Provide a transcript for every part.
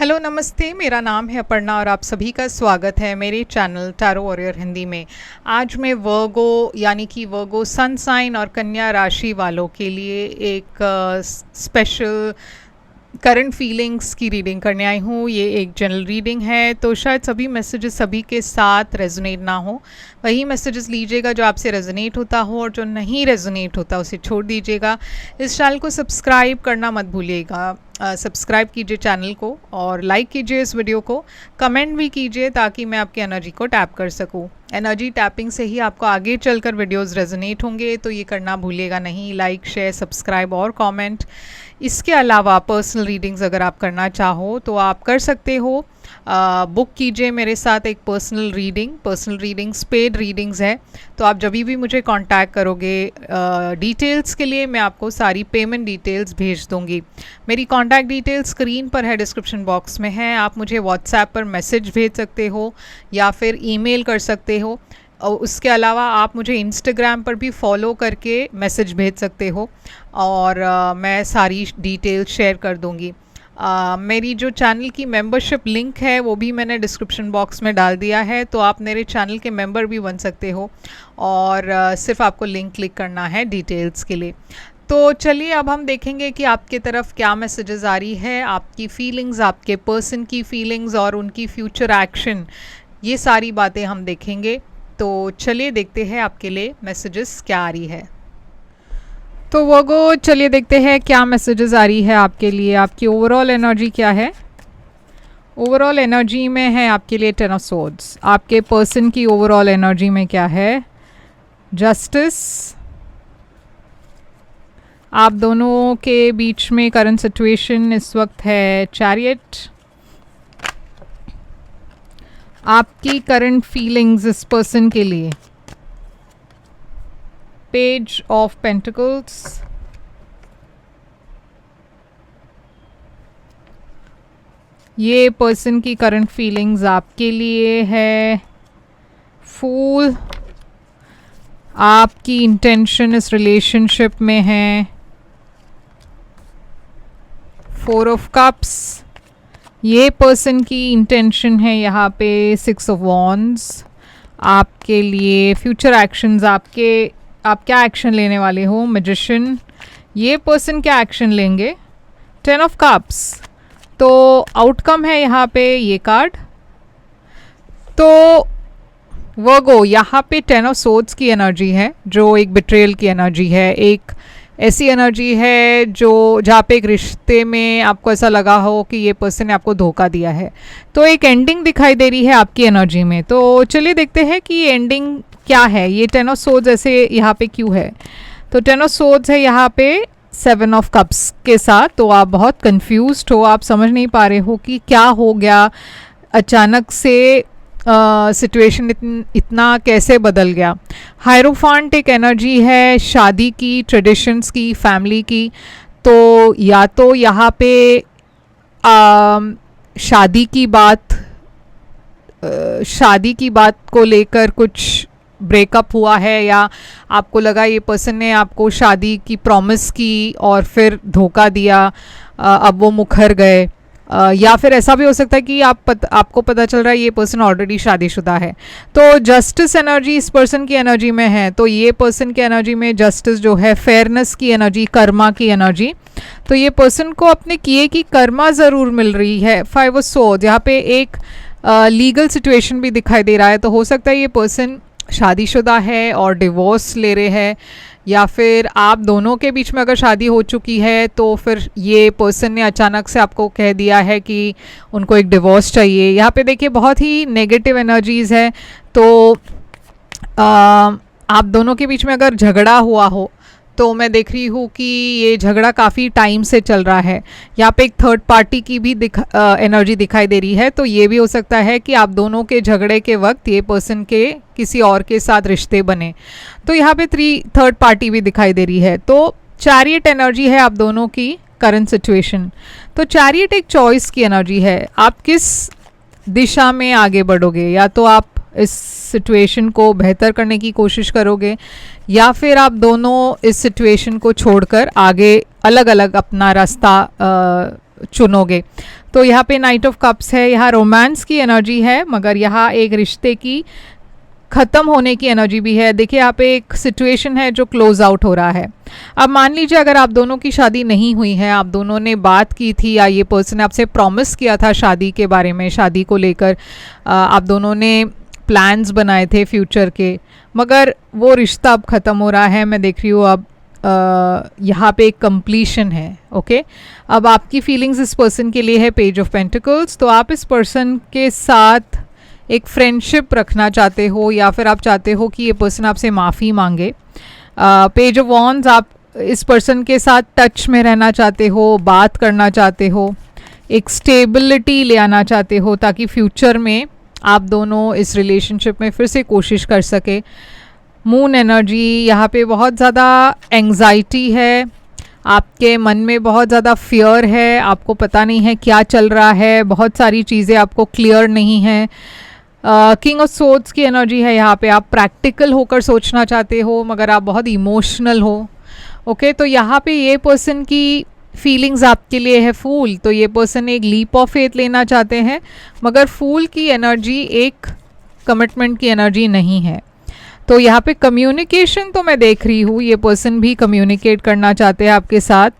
Hello नमस्ते, मेरा नाम है अपर्णा और आप सभी का स्वागत है मेरे चैनल टैरो वॉरियर हिंदी में। आज मैं वर्गो यानी कि वर्गो सन साइन और कन्या राशि वालों के लिए एक स्पेशल करंट फीलिंग्स की रीडिंग करने आई हूँ। ये एक जनरल रीडिंग है, तो शायद सभी मैसेजेस सभी के साथ रेजोनेट ना हो। वही मैसेजेस लीजिएगा जो आपसे रेजोनेट होता हो, और जो नहीं रेजोनेट होता उसे छोड़ दीजिएगा। इस चैनल को सब्सक्राइब करना मत भूलिएगा। सब्सक्राइब कीजिए चैनल को और लाइक कीजिए इस वीडियो को, कमेंट भी कीजिए ताकि मैं आपकी एनर्जी को टैप कर सकूं। एनर्जी टैपिंग से ही आपको आगे चलकर वीडियोस रेजोनेट होंगे, तो ये करना भूलिएगा नहीं। लाइक, शेयर, सब्सक्राइब और कमेंट। इसके अलावा पर्सनल रीडिंग्स अगर आप करना चाहो तो आप कर सकते हो। बुक कीजिए मेरे साथ एक पर्सनल रीडिंग्स पेड रीडिंग्स है, तो आप जब भी मुझे कांटेक्ट करोगे डिटेल्स के लिए मैं आपको सारी पेमेंट डिटेल्स भेज दूंगी। मेरी कांटेक्ट डिटेल्स स्क्रीन पर है, डिस्क्रिप्शन बॉक्स में है। आप मुझे व्हाट्सएप पर मैसेज भेज सकते हो या फिर ईमेल कर सकते हो। और उसके अलावा आप मुझे इंस्टाग्राम पर भी फॉलो करके मैसेज भेज सकते हो और मैं सारी डिटेल्स शेयर कर दूंगी। मेरी जो चैनल की मेंबरशिप लिंक है वो भी मैंने डिस्क्रिप्शन बॉक्स में डाल दिया है, तो आप मेरे चैनल के मेंबर भी बन सकते हो और सिर्फ आपको लिंक क्लिक करना है डिटेल्स के लिए। तो चलिए अब हम देखेंगे कि आपके तरफ क्या मैसेजेस आ रही है, आपकी फीलिंग्स, आपके पर्सन की फीलिंग्स और उनकी फ्यूचर एक्शन, ये सारी बातें हम देखेंगे। तो चलिए देखते हैं आपके लिए मैसेजेस क्या आ रही है। तो वर्गो चलिए देखते हैं क्या मैसेजेस आ रही है आपके लिए। आपकी ओवरऑल एनर्जी क्या है? ओवरऑल एनर्जी में है आपके लिए 10 ऑफ सोर्ड्स। आपके पर्सन की ओवरऑल एनर्जी में क्या है? जस्टिस। आप दोनों के बीच में करंट सिचुएशन इस वक्त है चैरियट। आपकी करंट फीलिंग्स इस पर्सन के लिए पेज ऑफ पेंटिकल्स। ये पर्सन की करंट फीलिंग्स आपके लिए है फूल। आपकी इंटेंशन इस रिलेशनशिप में है 4 ऑफ कप्स। ये पर्सन की इंटेंशन है यहाँ पे 6 ऑफ वॉन्ड्स। आपके लिए फ्यूचर एक्शंस, आप क्या एक्शन लेने वाले हो? मैजिशियन। ये पर्सन क्या एक्शन लेंगे? 10 ऑफ कप्स। तो आउटकम है यहाँ पे ये कार्ड। तो वर्गो यहाँ पे 10 ऑफ सोर्ड्स की एनर्जी है जो एक बिट्रेयल की एनर्जी है, एक ऐसी एनर्जी है जो जहाँ पे एक रिश्ते में आपको ऐसा लगा हो कि ये पर्सन ने आपको धोखा दिया है, तो एक एंडिंग दिखाई दे रही है आपकी एनर्जी में। तो चलिए देखते हैं कि ये एंडिंग क्या है। ये 10 ऑफ सोर्ड्स ऐसे यहाँ पे क्यों है? तो 10 ऑफ सोर्ड्स है यहाँ पे 7 ऑफ कप्स के साथ। तो आप बहुत कंफ्यूज्ड हो, आप समझ नहीं पा रहे हो कि क्या हो गया, अचानक से सिचुएशन इतना कैसे बदल गया। हायरोफांट एक एनर्जी है शादी की, ट्रेडिशंस की, फैमिली की। तो या तो यहाँ पे शादी की बात को लेकर कुछ ब्रेकअप हुआ है, या आपको लगा ये पर्सन ने आपको शादी की प्रॉमिस की और फिर धोखा दिया, अब वो मुखर गए। या फिर ऐसा भी हो सकता है कि आपको पता चल रहा है ये पर्सन ऑलरेडी शादीशुदा है। तो जस्टिस एनर्जी इस पर्सन की एनर्जी में है। तो ये पर्सन की एनर्जी में जस्टिस जो है, फेयरनेस की एनर्जी, कर्मा की एनर्जी। तो ये पर्सन को अपने किए की कर्मा ज़रूर मिल रही है। 5 ऑफ सोर्ड्स यहाँ पे एक लीगल सिचुएशन भी दिखाई दे रहा है। तो हो सकता है ये पर्सन शादीशुदा है और डिवोर्स ले रहे हैं, या फिर आप दोनों के बीच में अगर शादी हो चुकी है तो फिर ये पर्सन ने अचानक से आपको कह दिया है कि उनको एक डिवोर्स चाहिए। यहाँ पे देखिए बहुत ही नेगेटिव एनर्जीज है। तो आप दोनों के बीच में अगर झगड़ा हुआ हो तो मैं देख रही हूँ कि ये झगड़ा काफ़ी टाइम से चल रहा है। यहाँ पे एक थर्ड पार्टी की भी एनर्जी दिखाई दे रही है। तो ये भी हो सकता है कि आप दोनों के झगड़े के वक्त ये पर्सन के किसी और के साथ रिश्ते बने। तो यहाँ पे थर्ड पार्टी भी दिखाई दे रही है। तो चैरियट एनर्जी है आप दोनों की करंट सिचुएशन। तो चैरियट एक चॉइस की एनर्जी है, आप किस दिशा में आगे बढ़ोगे। या तो आप इस सिचुएशन को बेहतर करने की कोशिश करोगे, या फिर आप दोनों इस सिचुएशन को छोड़कर आगे अलग अलग अपना रास्ता चुनोगे। तो यहाँ पे नाइट ऑफ कप्स है, यहाँ रोमांस की एनर्जी है, मगर यहाँ एक रिश्ते की ख़त्म होने की एनर्जी भी है। देखिए यहाँ पे एक सिचुएशन है जो क्लोज आउट हो रहा है। अब मान लीजिए अगर आप दोनों की शादी नहीं हुई है, आप दोनों ने बात की थी या ये पर्सन ने आपसे प्रॉमिस किया था शादी के बारे में, शादी को लेकर आप दोनों ने प्लान्स बनाए थे फ्यूचर के, मगर वो रिश्ता अब ख़त्म हो रहा है। मैं देख रही हूँ अब यहाँ पे एक कंप्लीशन है। ओके, अब आपकी फीलिंग्स इस पर्सन के लिए है पेज ऑफ पेंटिकल्स। तो आप इस पर्सन के साथ एक फ्रेंडशिप रखना चाहते हो या फिर आप चाहते हो कि ये पर्सन आपसे माफ़ी मांगे। पेज ऑफ वॉन्ड्स, आप इस पर्सन के साथ टच में रहना चाहते हो, बात करना चाहते हो, एक स्टेबिलिटी ले आना चाहते हो ताकि फ्यूचर में आप दोनों इस रिलेशनशिप में फिर से कोशिश कर सके। मून एनर्जी, यहाँ पे बहुत ज़्यादा एंग्जाइटी है, आपके मन में बहुत ज़्यादा फियर है, आपको पता नहीं है क्या चल रहा है, बहुत सारी चीज़ें आपको क्लियर नहीं है। किंग ऑफ सोर्ड्स की एनर्जी है यहाँ पे, आप प्रैक्टिकल होकर सोचना चाहते हो मगर आप बहुत इमोशनल हो। ओके, तो यहाँ पे ये पर्सन की फीलिंग्स आपके लिए है फूल। तो ये पर्सन एक लीप ऑफ फेथ लेना चाहते हैं, मगर फूल की एनर्जी एक कमिटमेंट की एनर्जी नहीं है। तो यहाँ पे कम्युनिकेशन तो मैं देख रही हूँ, ये पर्सन भी कम्युनिकेट करना चाहते हैं आपके साथ,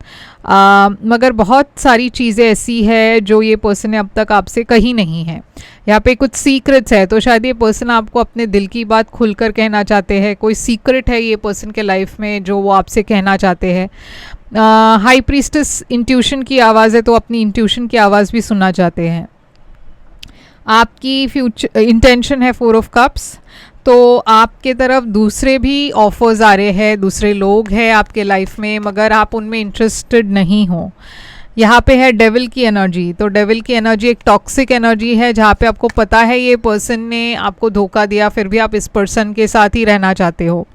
मगर बहुत सारी चीज़ें ऐसी है जो ये पर्सन ने अब तक आपसे कही नहीं है। यहाँ पे कुछ सीक्रेट्स है, तो शायद ये पर्सन आपको अपने दिल की बात खुलकर कहना चाहते हैं। कोई सीक्रेट है ये पर्सन के लाइफ में जो वो आपसे कहना चाहते हैं। हाई प्रीस्टेस इंट्यूशन की आवाज़ है, तो अपनी इंट्यूशन की आवाज़ भी सुनना चाहते हैं। आपकी फ्यूचर इंटेंशन है 4 ऑफ कप्स, तो आपके तरफ दूसरे भी ऑफर्स आ रहे हैं, दूसरे लोग हैं आपके लाइफ में, मगर आप उनमें इंटरेस्टेड नहीं हो। यहाँ पे है डेविल की एनर्जी। तो डेविल की एनर्जी एक टॉक्सिक एनर्जी है जहाँ पे आपको पता है ये पर्सन ने आपको धोखा दिया, फिर भी आप इस पर्सन के साथ ही रहना चाहते हो।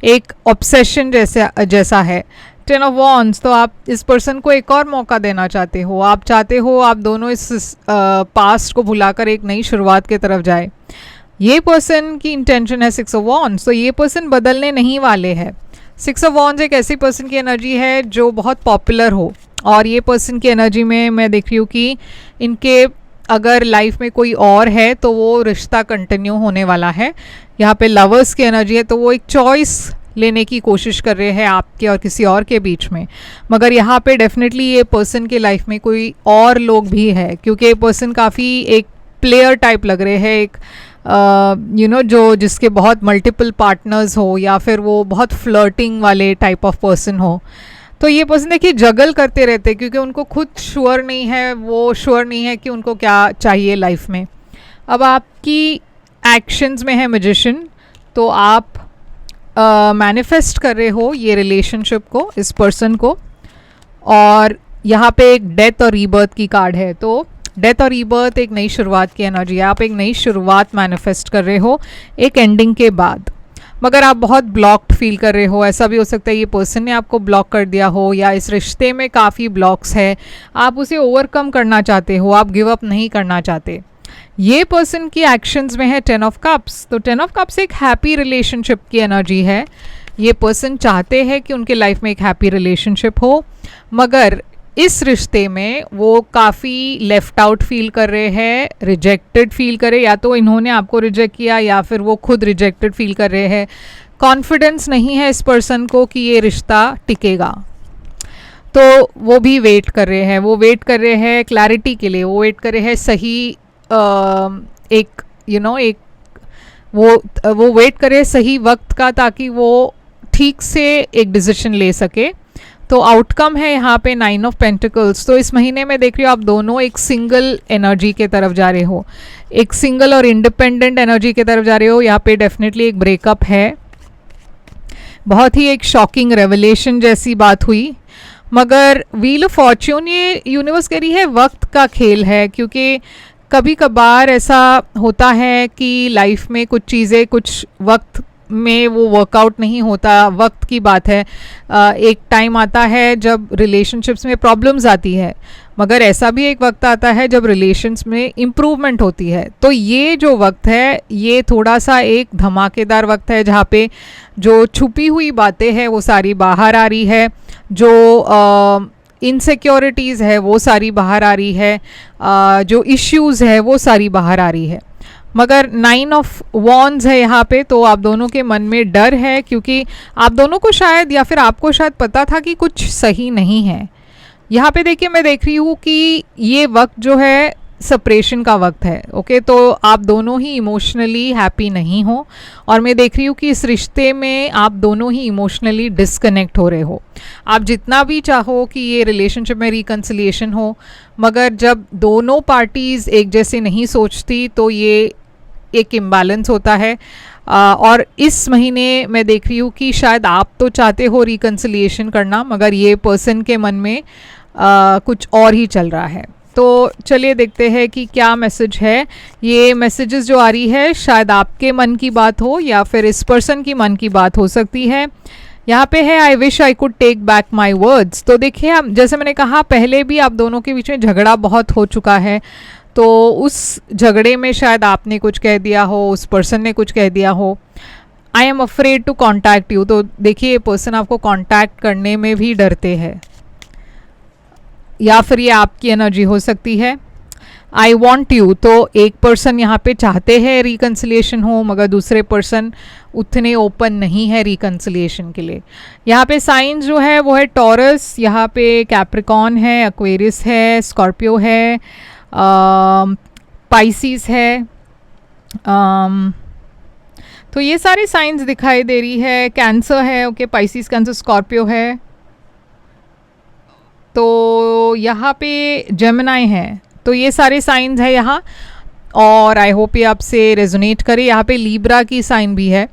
एक ऑब्सेशन जैसा है। 10 ऑफ वॉन्ड्स, तो आप इस पर्सन को एक और मौका देना चाहते हो, आप चाहते हो आप दोनों इस पास्ट को भुलाकर एक नई शुरुआत की तरफ जाए। ये पर्सन की इंटेंशन है 6 ऑफ वॉन्ड्स, तो ये पर्सन बदलने नहीं वाले हैं। 6 ऑफ वॉन्ड्स एक ऐसी पर्सन की एनर्जी है जो बहुत पॉपुलर हो, और ये पर्सन की एनर्जी में मैं देख रही हूँ कि इनके अगर लाइफ में कोई और है तो वो रिश्ता कंटिन्यू होने वाला है। यहाँ पे लवर्स की एनर्जी है, तो वो एक चॉइस लेने की कोशिश कर रहे हैं आपके और किसी और के बीच में, मगर यहाँ पे डेफिनेटली ये पर्सन के लाइफ में कोई और लोग भी है, क्योंकि ये पर्सन काफ़ी एक प्लेयर टाइप लग रहे हैं, एक जो जिसके बहुत मल्टीपल पार्टनर्स हो या फिर वो बहुत फ्लर्टिंग वाले टाइप ऑफ पर्सन हो। तो ये पर्सन देखिए जगल करते रहते हैं, क्योंकि उनको खुद श्योर नहीं है, वो श्योर नहीं है कि उनको क्या चाहिए लाइफ में। अब आपकी एक्शंस में है मैजिशियन, तो आप मैनिफेस्ट कर रहे हो ये रिलेशनशिप को, इस पर्सन को, और यहाँ पे एक डेथ और रीबर्थ की कार्ड है। तो डेथ और रीबर्थ एक नई शुरुआत की एनर्जी है, आप एक नई शुरुआत मैनिफेस्ट कर रहे हो एक एंडिंग के बाद, मगर आप बहुत ब्लॉक्ड फील कर रहे हो। ऐसा भी हो सकता है ये पर्सन ने आपको ब्लॉक कर दिया हो, या इस रिश्ते में काफ़ी ब्लॉक्स है, आप उसे ओवरकम करना चाहते हो, आप गिव अप नहीं करना चाहते। ये पर्सन की एक्शंस में है 10 ऑफ कप्स, तो 10 ऑफ कप्स एक हैप्पी रिलेशनशिप की एनर्जी है। ये पर्सन चाहते हैं कि उनके लाइफ में एक हैप्पी रिलेशनशिप हो, मगर इस रिश्ते में वो काफ़ी लेफ्ट आउट फील कर रहे हैं, रिजेक्टेड फील कर रहे, या तो इन्होंने आपको रिजेक्ट किया या फिर वो खुद रिजेक्टेड फील कर रहे हैं। कॉन्फिडेंस नहीं है इस पर्सन को कि ये रिश्ता टिकेगा, तो वो भी वेट कर रहे हैं। वो वेट कर रहे हैं क्लैरिटी के लिए, वो वेट कर रहे हैं सही एक वो वेट कर रहे हैं सही वक्त का, ताकि वो ठीक से एक डिसीजन ले सके। तो आउटकम है यहाँ पे 9 ऑफ पेंटिकल्स। तो इस महीने में देख रही हो आप दोनों एक सिंगल एनर्जी के तरफ जा रहे हो, एक सिंगल और इंडिपेंडेंट एनर्जी के तरफ जा रहे हो। यहाँ पे डेफिनेटली एक ब्रेकअप है, बहुत ही एक शॉकिंग रेवलेशन जैसी बात हुई, मगर व्हील ऑफ फॉर्च्यून ये यूनिवर्स कह रही है वक्त का खेल है, क्योंकि कभी कभार ऐसा होता है कि लाइफ में कुछ चीज़ें कुछ वक्त में वो वर्कआउट नहीं होता, वक्त की बात है। एक टाइम आता है जब रिलेशनशिप्स में प्रॉब्लम्स आती है, मगर ऐसा भी एक वक्त आता है जब रिलेशंस में इम्प्रूवमेंट होती है। तो ये जो वक्त है ये थोड़ा सा एक धमाकेदार वक्त है, जहाँ पे जो छुपी हुई बातें हैं वो सारी बाहर आ रही है, जो इनसिक्योरिटीज़ है वो सारी बाहर आ रही है, जो इश्यूज़ है वो सारी बाहर आ रही है। मगर 9 ऑफ वॉन्ड्स है यहाँ पे, तो आप दोनों के मन में डर है, क्योंकि आप दोनों को शायद या फिर आपको शायद पता था कि कुछ सही नहीं है। यहाँ पे देखिए मैं देख रही हूँ कि ये वक्त जो है सेपरेशन का वक्त है। ओके, तो आप दोनों ही इमोशनली हैप्पी नहीं हो, और मैं देख रही हूँ कि इस रिश्ते में आप दोनों ही इमोशनली डिस्कनेक्ट हो रहे हो। आप जितना भी चाहो कि ये रिलेशनशिप में रिकन्सिलिएशन हो, मगर जब दोनों पार्टीज़ एक जैसे नहीं सोचती तो ये एक इम्बैलेंस होता है। और इस महीने मैं देख रही हूँ कि शायद आप तो चाहते हो रिकन्सिलिएशन करना, मगर ये पर्सन के मन में कुछ और ही चल रहा है। तो चलिए देखते हैं कि क्या मैसेज है। ये मैसेजेस जो आ रही है शायद आपके मन की बात हो या फिर इस पर्सन की मन की बात हो सकती है। यहाँ पे है I wish I could take back my words. तो देखिए, हम जैसे मैंने कहा पहले भी आप दोनों के बीच में झगड़ा बहुत हो चुका है, तो उस झगड़े में शायद आपने कुछ कह दिया हो, उस पर्सन ने कुछ कह दिया हो। I am afraid to contact you. तो देखिए ये पर्सन आपको कॉन्टैक्ट करने में भी डरते हैं, या फिर ये आपकी एनर्जी हो सकती है। आई वॉन्ट यू, तो एक पर्सन यहाँ पे चाहते हैं रिकन्सिलिएशन हो, मगर दूसरे पर्सन उतने ओपन नहीं है रिकन्सिलिएशन के लिए। यहाँ पे साइंस जो है वो है टॉरस, यहाँ पे कैप्रिकॉन है, एक्वेरियस है, स्कॉर्पियो है, पाइसिस है। तो ये सारी साइंस दिखाई दे रही है। कैंसर है, ओके, पाइसिस, कैंसर, स्कॉर्पियो है। तो यहाँ पे जेमिनाई है। तो ये सारे साइंस है यहाँ, और आई होप ये आपसे रेजोनेट करे। यहाँ पे लीब्रा की साइन भी है,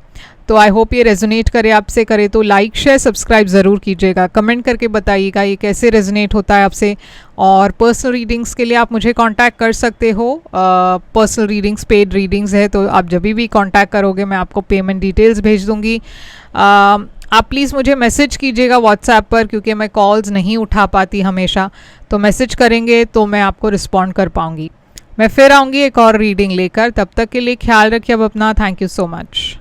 तो आई होप ये रेजोनेट करे आपसे। करे तो लाइक शेयर सब्सक्राइब ज़रूर कीजिएगा, कमेंट करके बताइएगा ये कैसे रेजोनेट होता है आपसे। और पर्सनल रीडिंग्स के लिए आप मुझे कांटेक्ट कर सकते हो। पर्सनल रीडिंग्स पेड रीडिंग्स है, तो आप जब भी कांटेक्ट करोगे मैं आपको पेमेंट डिटेल्स भेज दूँगी। आप प्लीज़ मुझे मैसेज कीजिएगा व्हाट्सएप पर, क्योंकि मैं कॉल्स नहीं उठा पाती हमेशा। तो मैसेज करेंगे तो मैं आपको रिस्पॉन्ड कर पाऊँगी। मैं फिर आऊँगी एक और रीडिंग लेकर। तब तक के लिए ख्याल रखिए अब अपना। Thank you so much.